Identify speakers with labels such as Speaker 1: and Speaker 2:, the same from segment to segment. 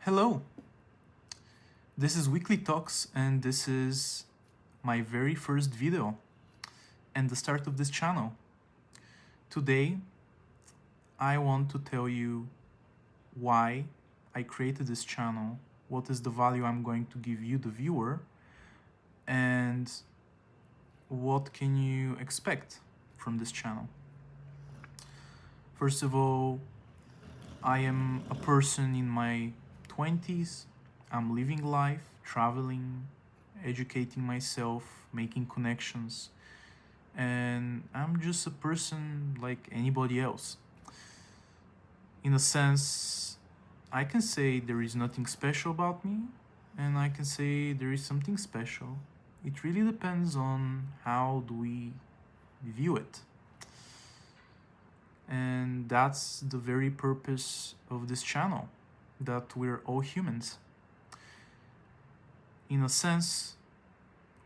Speaker 1: Hello, this is Weekly Talks, and this is my very first video and the start of this channel. Today, I want to tell you why I created this channel, what is the value I'm going to give you, the viewer, and what can you expect from this channel. First of all, I am a person in my 20s. I'm living life, traveling, educating myself, making connections, and I'm just a person like anybody else. In a sense, I can say there is nothing special about me, and I can say there is something special. It really depends on how do we view it. And that's the very purpose of this channel, that we're all humans. In a sense,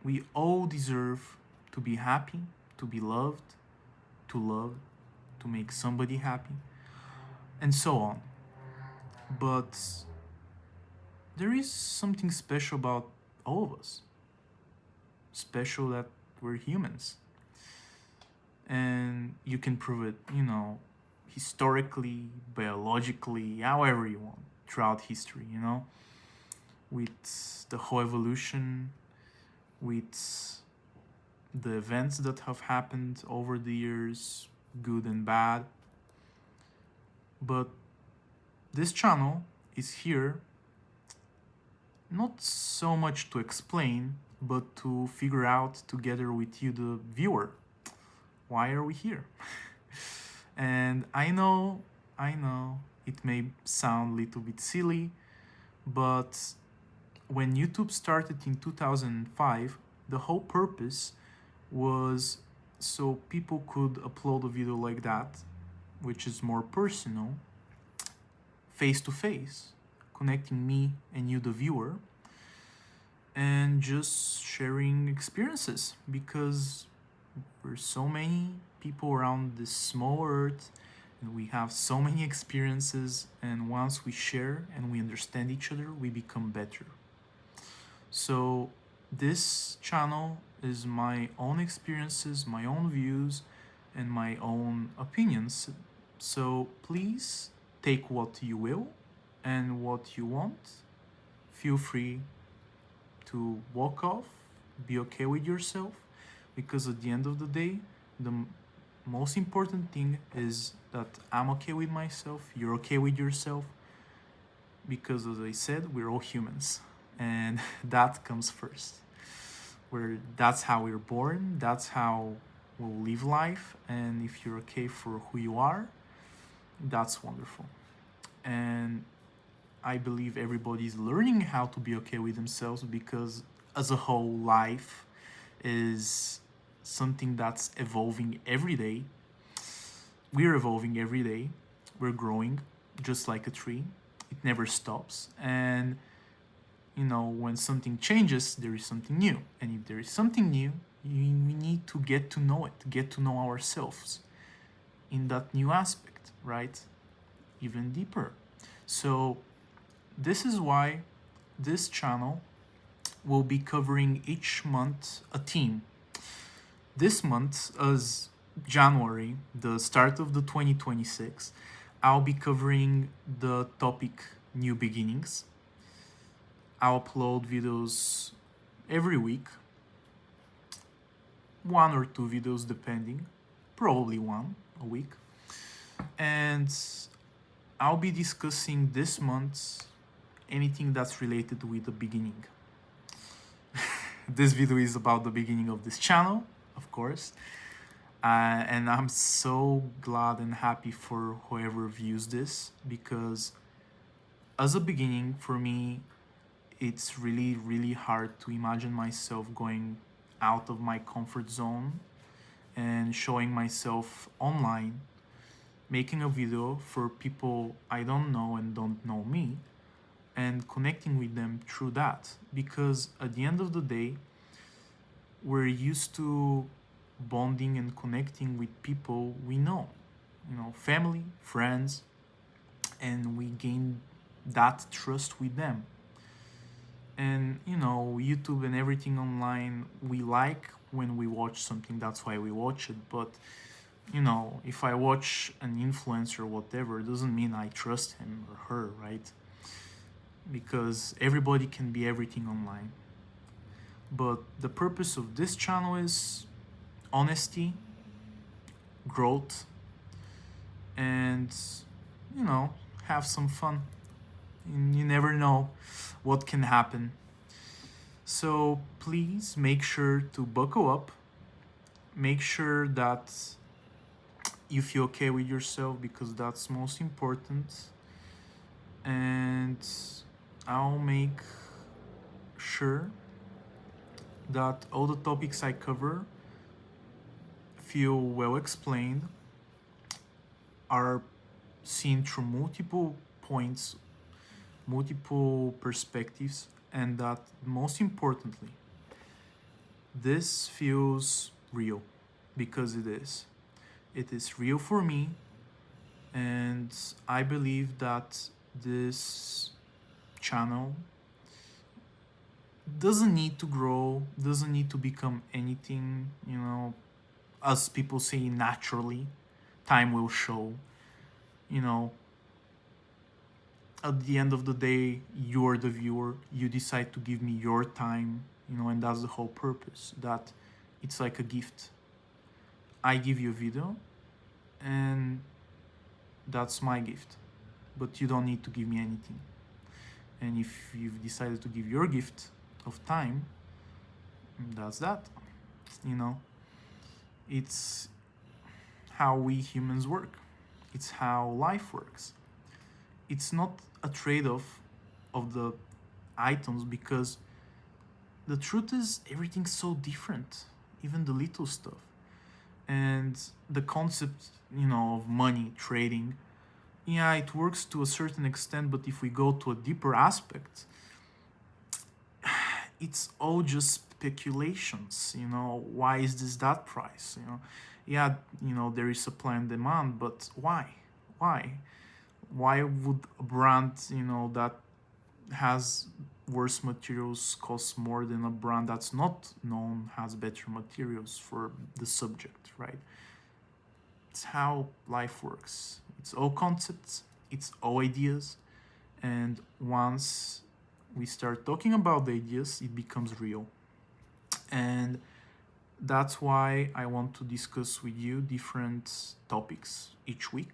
Speaker 1: we all deserve to be happy, to be loved, to love, to make somebody happy, and so on. But there is something special about all of us. Special that we're humans. And you can prove it, historically, biologically, however you want, throughout history, with the whole evolution, with the events that have happened over the years, good and bad. But this channel is here not so much to explain, but to figure out together with you, the viewer, why are we here? And I know it may sound a little bit silly, but when YouTube started in 2005, the whole purpose was so people could upload a video like that, which is more personal, face to face, connecting me and you, the viewer, and just sharing experiences, because there's so many people around this small earth and we have so many experiences, and once we share and we understand each other, we become better. So this channel is my own experiences, my own views, and my own opinions. So please take what you will and what you want. Feel free to walk off, be okay with yourself, because at the end of the day, the most important thing is that I'm okay with myself, you're okay with yourself, because as I said, we're all humans, and that comes first. That's how we're born, that's how we'll live life, and if you're okay for who you are, that's wonderful. And I believe everybody's learning how to be okay with themselves, because as a whole, life is something that's evolving every day. We're evolving every day. We're growing just like a tree. It never stops. And when something changes, there is something new. And if there is something new, we need to get to know it, get to know ourselves in that new aspect, right? Even deeper. So this is why this channel will be covering each month a theme. This month, as January, the start of the 2026, I'll be covering the topic New Beginnings. I'll upload videos every week, 1 or 2 videos depending, probably 1 a week. And I'll be discussing this month anything that's related with the beginning. This video is about the beginning of this channel, of course, and I'm so glad and happy for whoever views this, because as a beginning, for me, it's really, really hard to imagine myself going out of my comfort zone and showing myself online, making a video for people I don't know and don't know me, and connecting with them through that. Because at the end of the day, we're used to bonding and connecting with people we know, family, friends, and we gain that trust with them. And YouTube and everything online, we like when we watch something, that's why we watch it. But if I watch an influencer or whatever, it doesn't mean I trust him or her, right? Because everybody can be everything online. But the purpose of this channel is honesty, growth, and have some fun. You never know what can happen. So please make sure to buckle up. Make sure that you feel okay with yourself, because that's most important. And I'll make sure that all the topics I cover feel well explained, are seen through multiple points, multiple perspectives, and that most importantly, this feels real, because it is. It is real for me, and I believe that this channel doesn't need to grow, doesn't need to become anything, as people say, naturally. Time will show. At the end of the day, you're the viewer. You decide to give me your time, and that's the whole purpose. That it's like a gift. I give you a video, and that's my gift. But you don't need to give me anything. And if you've decided to give your gift of time, that's that. It's how we humans work. It's how life works. It's not a trade-off of the items, because the truth is everything's so different, even the little stuff. And the concept, of money, trading, yeah, it works to a certain extent, but if we go to a deeper aspect, it's all just speculations. Why is this that price? Yeah, there is supply and demand, but why? Why would a brand, that has worse materials cost more than a brand that's not known has better materials for the subject, right? It's how life works. It's all concepts, it's all ideas, and once we start talking about the ideas, it becomes real. And that's why I want to discuss with you different topics each week.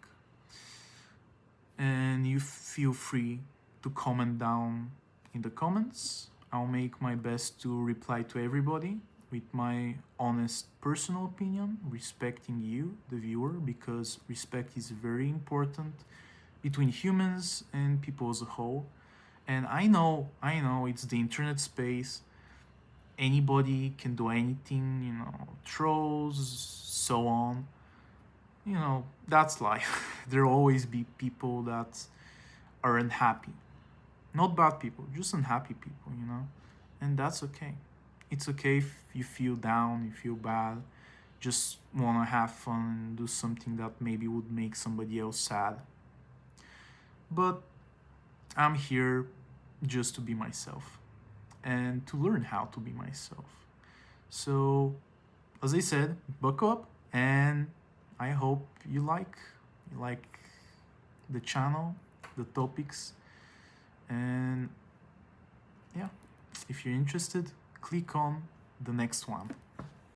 Speaker 1: And you feel free to comment down in the comments. I'll make my best to reply to everybody with my honest personal opinion, respecting you, the viewer, because respect is very important between humans and people as a whole. And I know it's the internet space. Anybody can do anything, trolls, so on. That's life. There'll always be people that are unhappy. Not bad people, just unhappy people, And that's okay. It's okay if you feel down, you feel bad, just want to have fun and do something that maybe would make somebody else sad. But I'm here just to be myself and to learn how to be myself. So, as I said, buckle up, and I hope you like the channel, the topics, and yeah, if you're interested, click on the next one.